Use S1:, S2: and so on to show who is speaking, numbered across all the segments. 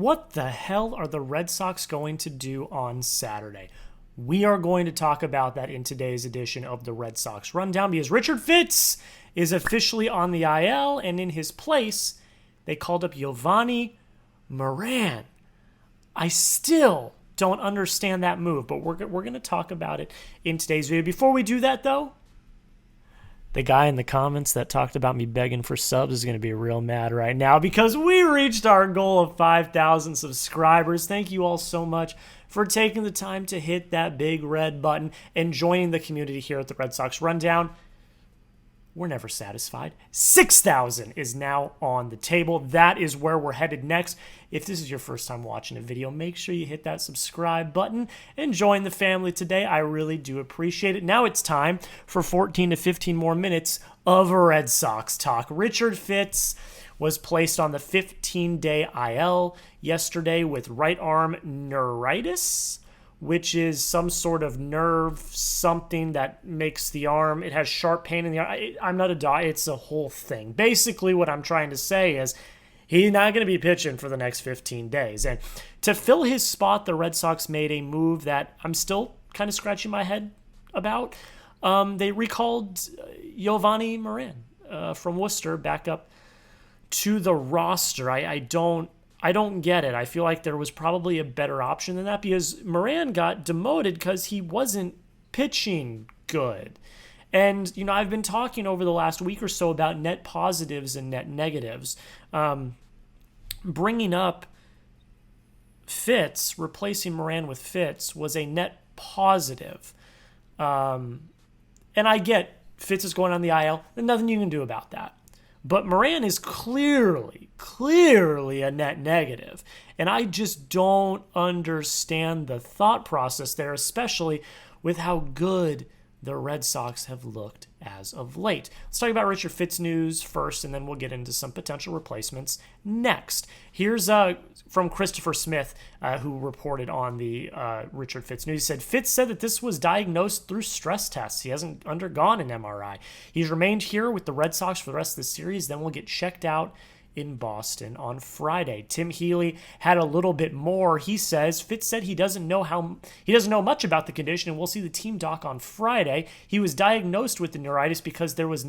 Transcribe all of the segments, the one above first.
S1: What the hell are the Red Sox going to do on Saturday? We are going to talk about that in today's edition of the Red Sox Rundown because Richard Fitz is officially on the IL, and in his place, they called up Jovani Moran. I still don't understand that move, but we're going to talk about it in today's video. Before we do that, though, the guy in the comments that talked about me begging for subs is going to be real mad right now because we reached our goal of 5,000 subscribers. Thank you all so much for taking the time to hit that big red button and joining the community here at the Red Sox Rundown. We're never satisfied. 6,000 is now on the table. That is where we're headed next. If this is your first time watching a video, make sure you hit that subscribe button and join the family today. I really do appreciate it. Now it's time for 14 to 15 more minutes of Red Sox talk. Richard Fitz was placed on the 15-day IL yesterday with right arm neuritis, which is some sort of nerve, something that makes the arm, it has sharp pain in the arm. I'm not a doctor, it's a whole thing. Basically, what I'm trying to say is he's not going to be pitching for the next 15 days. And to fill his spot, the Red Sox made a move that I'm still kind of scratching my head about. They recalled Jovani Moran from Worcester back up to the roster. I don't get it. I feel like there was probably a better option than that because Moran got demoted because he wasn't pitching good. And, you know, I've been talking over the last week or so about net positives and net negatives. Bringing up Fitz, replacing Moran with Fitz, was a net positive. And I get Fitz is going on the IL. There's nothing you can do about that. But Moran is clearly a net negative. And I just don't understand the thought process there, especially with how good the Red Sox have looked as of late. Let's talk about Richard Fitz news first, and then we'll get into some potential replacements next. Here's from Christopher Smith, who reported on the Richard Fitz news. He said, Fitz said that this was diagnosed through stress tests. He hasn't undergone an MRI. He's remained here with the Red Sox for the rest of the series, then we'll get checked out in Boston on Friday. Tim Healy had a little bit more. He says Fitz said he doesn't know much about the condition, and we'll see the team doc on Friday. He was diagnosed with the neuritis because there was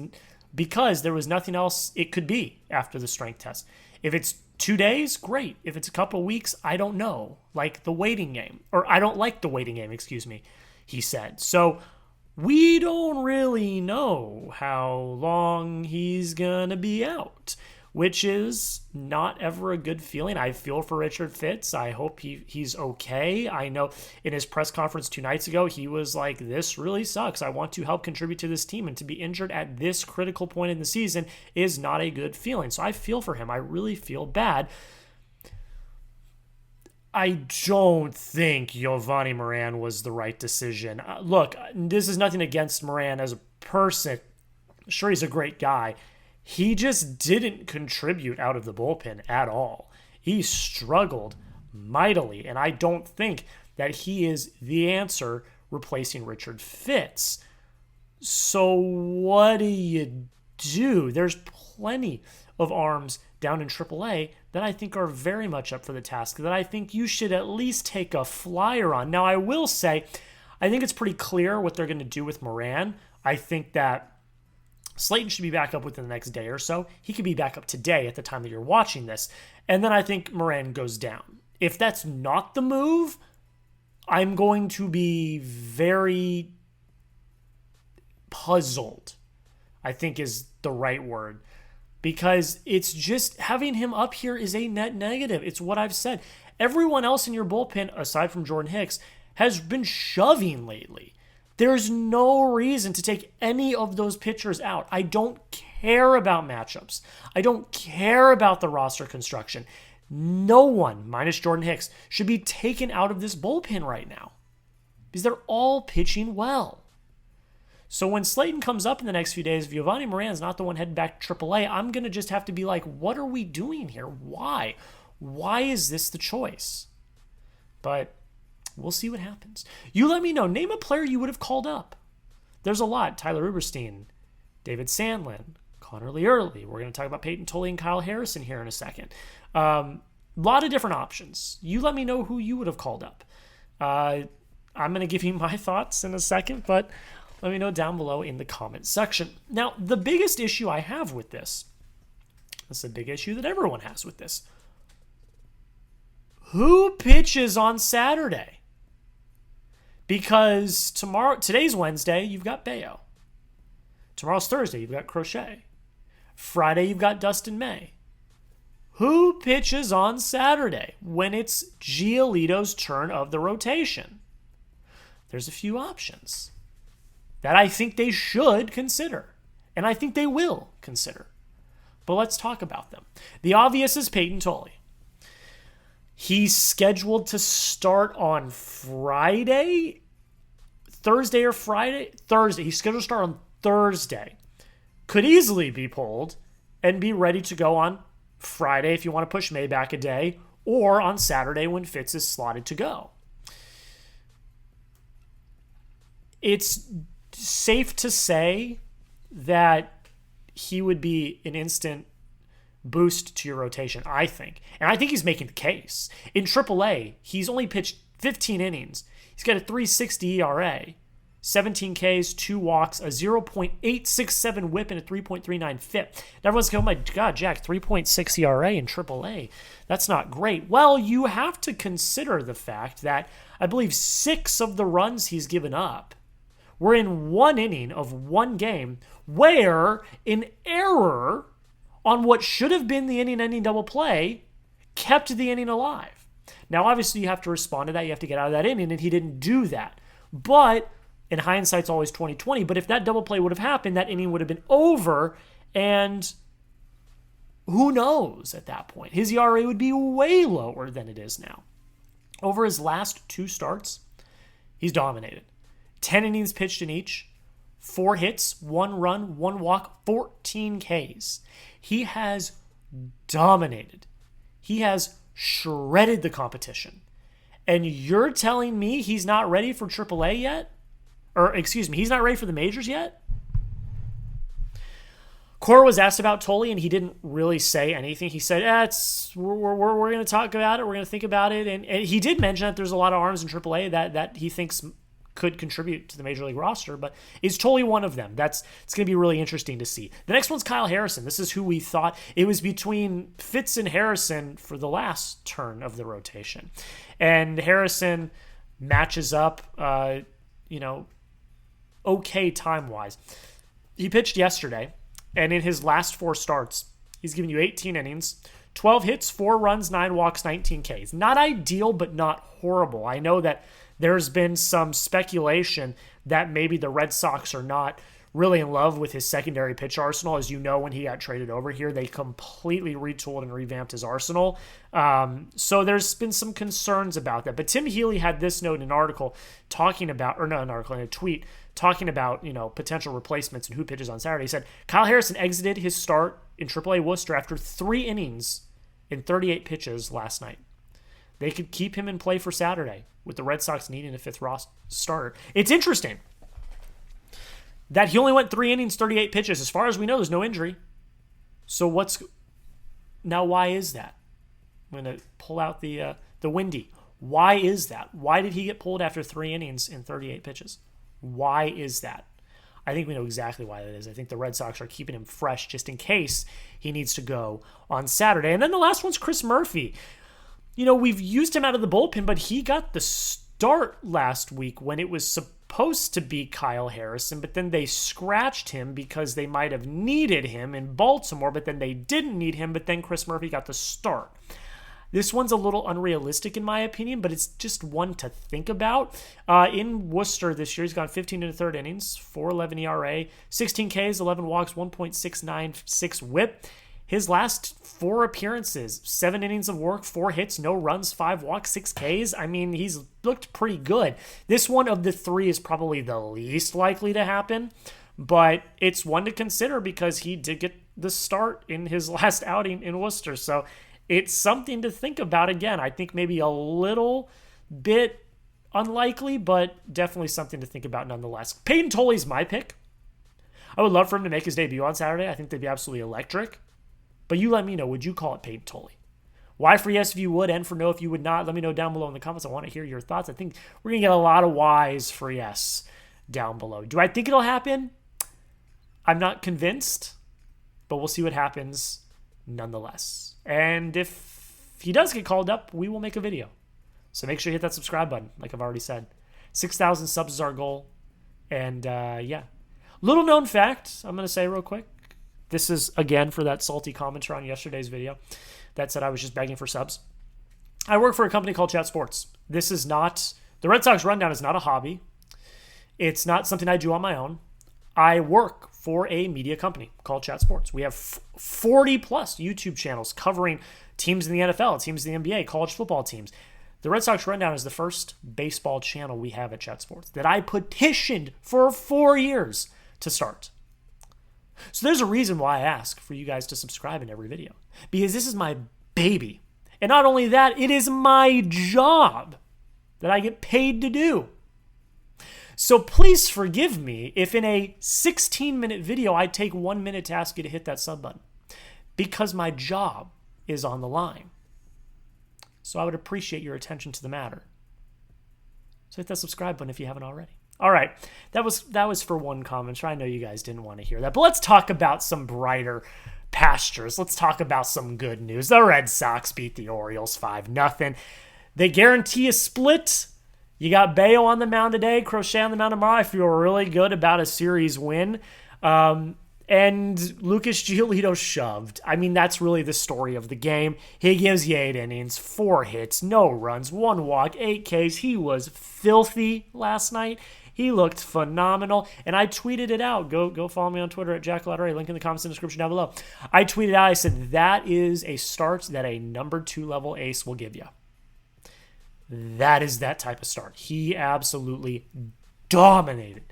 S1: nothing else it could be after the strength test. If it's 2 days, great. If it's a couple weeks, I don't know. Like the waiting game, or I don't like the waiting game, excuse me, he said. So we don't really know how long he's gonna be out, which is not ever a good feeling. I feel for Richard Fitz. I hope he's okay. I know in his press conference 2 nights ago, he was like, this really sucks. I want to help contribute to this team, and to be injured at this critical point in the season is not a good feeling. So I feel for him. I really feel bad. I don't think Jovani Moran was the right decision. Look, this is nothing against Moran as a person. Sure, he's a great guy. He just didn't contribute out of the bullpen at all. He struggled mightily, and I don't think that he is the answer replacing Richard Fitz. So what do you do? There's plenty of arms down in AAA that I think are very much up for the task, that I think you should at least take a flyer on. Now, I will say, I think it's pretty clear what they're going to do with Moran. I think that Slayton should be back up within the next day or so. He could be back up today at the time that you're watching this. And then I think Moran goes down. If that's not the move, I'm going to be very puzzled, I think is the right word. Because it's just, having him up here is a net negative. It's what I've said. Everyone else in your bullpen, aside from Jordan Hicks, has been shoving lately. There's no reason to take any of those pitchers out. I don't care about matchups. I don't care about the roster construction. No one, minus Jordan Hicks, should be taken out of this bullpen right now because they're all pitching well. So when Slayton comes up in the next few days, if Jovani Moran's not the one heading back to AAA, I'm going to just have to be like, what are we doing here? Why? Why is this the choice? But we'll see what happens. You let me know. Name a player you would have called up. There's a lot. Tyler Uberstein, David Sandlin, Connor Lee Early. We're going to talk about Payton Tolle and Kyle Harrison here in a second. lot of different options. You let me know who you would have called up. I'm going to give you my thoughts in a second, but let me know down below in the comments section. Now, the biggest issue I have with this is a big issue that everyone has with this. Who pitches on Saturday? Because today's Wednesday, you've got Bayo. Tomorrow's Thursday, you've got Crochet. Friday, you've got Dustin May. Who pitches on Saturday when it's Giolito's turn of the rotation? There's a few options that I think they should consider, and I think they will consider. But let's talk about them. The obvious is Payton Tolle. He's scheduled to start on Thursday or Friday? Thursday. He's scheduled to start on Thursday. Could easily be pulled and be ready to go on Friday if you want to push May back a day, or on Saturday when Fitz is slotted to go. It's safe to say that he would be an instant boost to your rotation, I think. And I think he's making the case. In AAA, he's only pitched 15 innings. He's got a 3.60 ERA, 17 Ks, 2 walks, a 0.867 whip, and a 3.39 FIP. And everyone's going, oh my God, Jack, 3.6 ERA in AAA. That's not great. Well, you have to consider the fact that I believe 6 of the runs he's given up were in one inning of one game where an error on what should have been the inning-ending double play kept the inning alive. Now, obviously, you have to respond to that. You have to get out of that inning, and he didn't do that. But in hindsight, it's always 20/20. But if that double play would have happened, that inning would have been over, and who knows at that point? His ERA would be way lower than it is now. Over his last 2 starts, he's dominated. 10 innings pitched in each, 4 hits, 1 run, 1 walk, 14 Ks. He has dominated. He has shredded the competition. And you're telling me he's not ready for AAA yet? Or, excuse me, he's not ready for the majors yet? Cora was asked about Tolle, and he didn't really say anything. He said, we're going to talk about it. We're going to think about it. And he did mention that there's a lot of arms in AAA that he thinks could contribute to the Major League roster, but is Tolle one of them? It's going to be really interesting to see. The next one's Kyle Harrison. This is who we thought it was between Fitz and Harrison for the last turn of the rotation. And Harrison matches up, okay time-wise. He pitched yesterday, and in his last 4 starts, he's given you 18 innings, 12 hits, 4 runs, 9 walks, 19 Ks. Not ideal, but not horrible. I know that there's been some speculation that maybe the Red Sox are not really in love with his secondary pitch arsenal. As you know, when he got traded over here, they completely retooled and revamped his arsenal. So there's been some concerns about that. But Tim Healy had this note in an article talking about, or not an article, in a tweet talking about, potential replacements and who pitches on Saturday. He said, Kyle Harrison exited his start in AAA Worcester after 3 innings in 38 pitches last night. They could keep him in play for Saturday with the Red Sox needing a 5th starter. It's interesting that he only went 3 innings, 38 pitches. As far as we know, there's no injury. So why is that? I'm going to pull out the windy. Why is that? Why did he get pulled after 3 innings in 38 pitches? Why is that? I think we know exactly why that is. I think the Red Sox are keeping him fresh just in case he needs to go on Saturday. And then the last one's Chris Murphy. We've used him out of the bullpen, but he got the start last week when it was supposed to be Kyle Harrison, but then they scratched him because they might have needed him in Baltimore, but then they didn't need him, but then Chris Murphy got the start. This one's a little unrealistic in my opinion, but it's just one to think about. In Worcester this year, he's gone 15 1/3 innings, 4.11 ERA, 16 Ks, 11 walks, 1.696 whip. His last 4 appearances, 7 innings of work, 4 hits, no runs, 5 walks, 6 Ks. I mean, he's looked pretty good. This one of the 3 is probably the least likely to happen, but it's one to consider because he did get the start in his last outing in Worcester. So it's something to think about. Again, I think maybe a little bit unlikely, but definitely something to think about nonetheless. Payton Tolle's my pick. I would love for him to make his debut on Saturday. I think they'd be absolutely electric. But you let me know, would you call it Payton Tolle? Y for yes if you would, N for no if you would not. Let me know down below in the comments. I want to hear your thoughts. I think we're going to get a lot of Ys for yes down below. Do I think it'll happen? I'm not convinced, but we'll see what happens nonetheless. And if he does get called up, we will make a video. So make sure you hit that subscribe button, like I've already said. 6,000 subs is our goal. And yeah. Little known fact, I'm going to say real quick. This is, again, for that salty commenter on yesterday's video that said I was just begging for subs. I work for a company called Chat Sports. This is not, the Red Sox Rundown is not a hobby. It's not something I do on my own. I work for a media company called Chat Sports. We have 40 plus YouTube channels covering teams in the NFL, teams in the NBA, college football teams. The Red Sox Rundown is the first baseball channel we have at Chat Sports that I petitioned for 4 years to start. So there's a reason why I ask for you guys to subscribe in every video, because this is my baby. And not only that, it is my job that I get paid to do. So please forgive me if in a 16-minute video I take 1 minute to ask you to hit that sub button, because my job is on the line. So I would appreciate your attention to the matter. So hit that subscribe button if you haven't already. All right, that was for one comment. I know you guys didn't want to hear that, but let's talk about some brighter pastures. Let's talk about some good news. The Red Sox beat the Orioles 5-0. They guarantee a split. You got Bayo on the mound today, Crochet on the mound tomorrow. I feel really good about a series win. And Lucas Giolito shoved. I mean, that's really the story of the game. He gives you 8 innings, 4 hits, no runs, 1 walk, 8 Ks. He was filthy last night. He looked phenomenal, and I tweeted it out. Go follow me on Twitter at JackLottery. Link in the comments in the description down below. I tweeted out, I said, that is a start that a number 2 level ace will give you. That is that type of start. He absolutely dominated,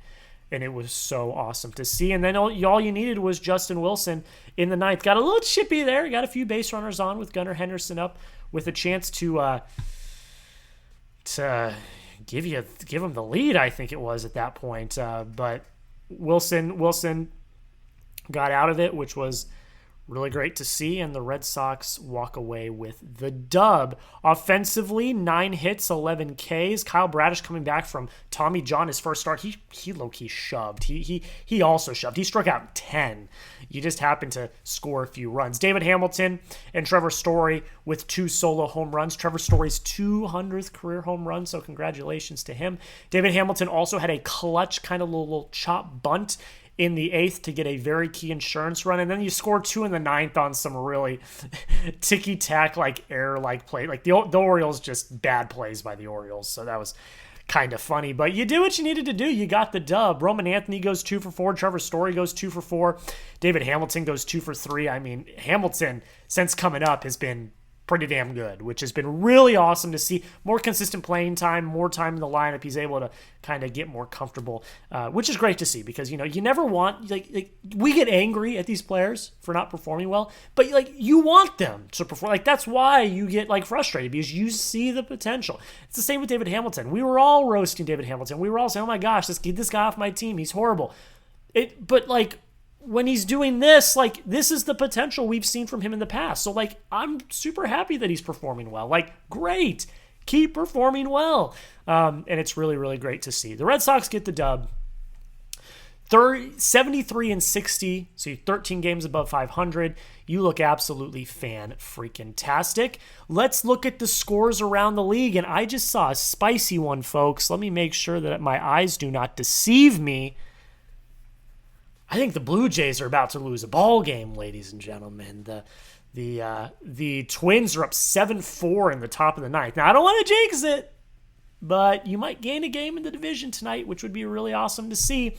S1: and it was so awesome to see. And then all you needed was Justin Wilson in the ninth. Got a little chippy there. Got a few base runners on with Gunnar Henderson up with a chance to give him the lead, I think it was at that point. But Wilson got out of it, which was really great to see, and the Red Sox walk away with the dub. Offensively, 9 hits, 11 Ks. Kyle Bradish coming back from Tommy John, his first start. He low-key shoved. He also shoved. He struck out 10. You just happened to score a few runs. David Hamilton and Trevor Story with 2 solo home runs. Trevor Story's 200th career home run, so congratulations to him. David Hamilton also had a clutch kind of little chop bunt in the 8th to get a very key insurance run, and then you score 2 in the 9th on some really ticky-tack, like error-like play. Like the Orioles, just bad plays by the Orioles, so that was kind of funny. But you did what you needed to do. You got the dub. Roman Anthony goes 2 for 4. Trevor Story goes 2 for 4. David Hamilton goes 2 for 3. I mean, Hamilton, since coming up, has been pretty damn good, which has been really awesome to see. More consistent playing time, more time in the lineup. He's able to kind of get more comfortable, which is great to see, because you never want, like we get angry at these players for not performing well, but you want them to perform. That's why you get frustrated, because you see the potential. It's the same with David Hamilton. We were all roasting David Hamilton. We were all saying, "Oh my gosh, let's get this guy off my team. He's horrible." But when he's doing this, this is the potential we've seen from him in the past. So, I'm super happy that he's performing well. Great. Keep performing well. And it's really, really great to see. The Red Sox get the dub. 73-60, so you're 13 games above 500. You look absolutely fan-freaking-tastic. Let's look at the scores around the league, and I just saw a spicy one, folks. Let me make sure that my eyes do not deceive me. I think the Blue Jays are about to lose a ball game, ladies and gentlemen. The Twins are up 7-4 in the top of the ninth. Now, I don't want to jinx it, but you might gain a game in the division tonight, which would be really awesome to see.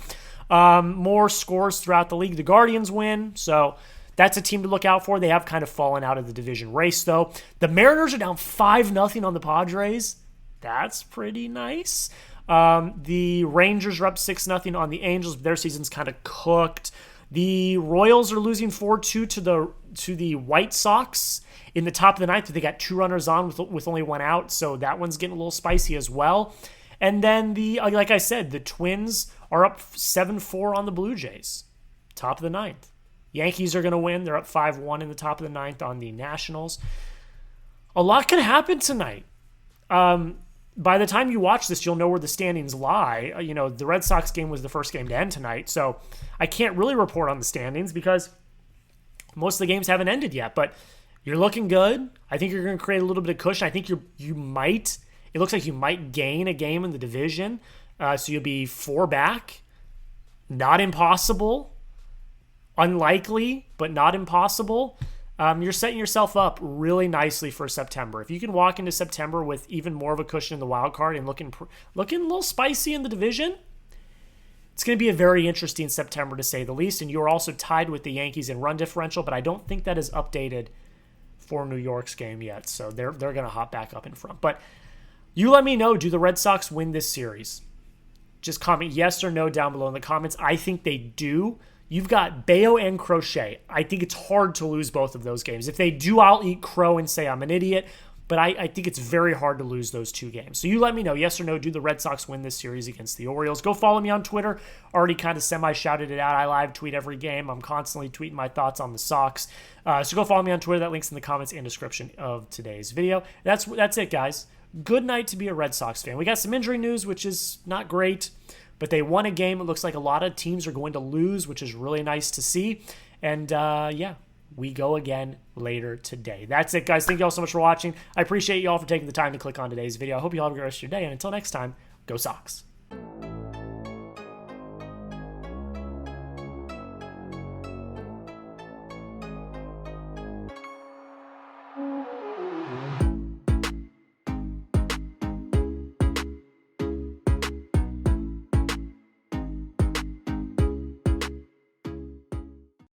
S1: More scores throughout the league. The Guardians win, so that's a team to look out for. They have kind of fallen out of the division race, though. The Mariners are down 5-0 on the Padres. That's pretty nice. The Rangers are up 6-0 on the Angels. Their season's kind of cooked. The Royals are losing 4-2 to the White Sox in the top of the ninth. They got 2 runners on with only 1 out, so that one's getting a little spicy as well. And then like I said, the Twins are up 7-4 on the Blue Jays, top of the ninth. Yankees are going to win. They're up 5-1 in the top of the ninth on the Nationals. A lot could happen tonight. By the time you watch this, you'll know where the standings lie. The Red Sox game was the first game to end tonight, so I can't really report on the standings because most of the games haven't ended yet. But you're looking good. I think you're going to create a little bit of cushion. I think you might. It looks like you might gain a game in the division, so you'll be 4 back. Not impossible. Unlikely, but not impossible. You're setting yourself up really nicely for September. If you can walk into September with even more of a cushion in the wild card and looking a little spicy in the division, it's going to be a very interesting September to say the least. And you're also tied with the Yankees in run differential, but I don't think that is updated for New York's game yet. So they're going to hop back up in front. But you let me know, do the Red Sox win this series? Just comment yes or no down below in the comments. I think they do. You've got Bayo and Crochet. I think it's hard to lose both of those games. If they do, I'll eat crow and say I'm an idiot. But I think it's very hard to lose those 2 games. So you let me know, yes or no, do the Red Sox win this series against the Orioles? Go follow me on Twitter. Already kind of semi-shouted it out. I live tweet every game. I'm constantly tweeting my thoughts on the Sox. So go follow me on Twitter. That link's in the comments and description of today's video. That's it, guys. Good night to be a Red Sox fan. We got some injury news, which is not great. But they won a game. It looks like a lot of teams are going to lose, which is really nice to see. And yeah, we go again later today. That's it, guys. Thank you all so much for watching. I appreciate you all for taking the time to click on today's video. I hope you all have a great rest of your day. And until next time, go Sox.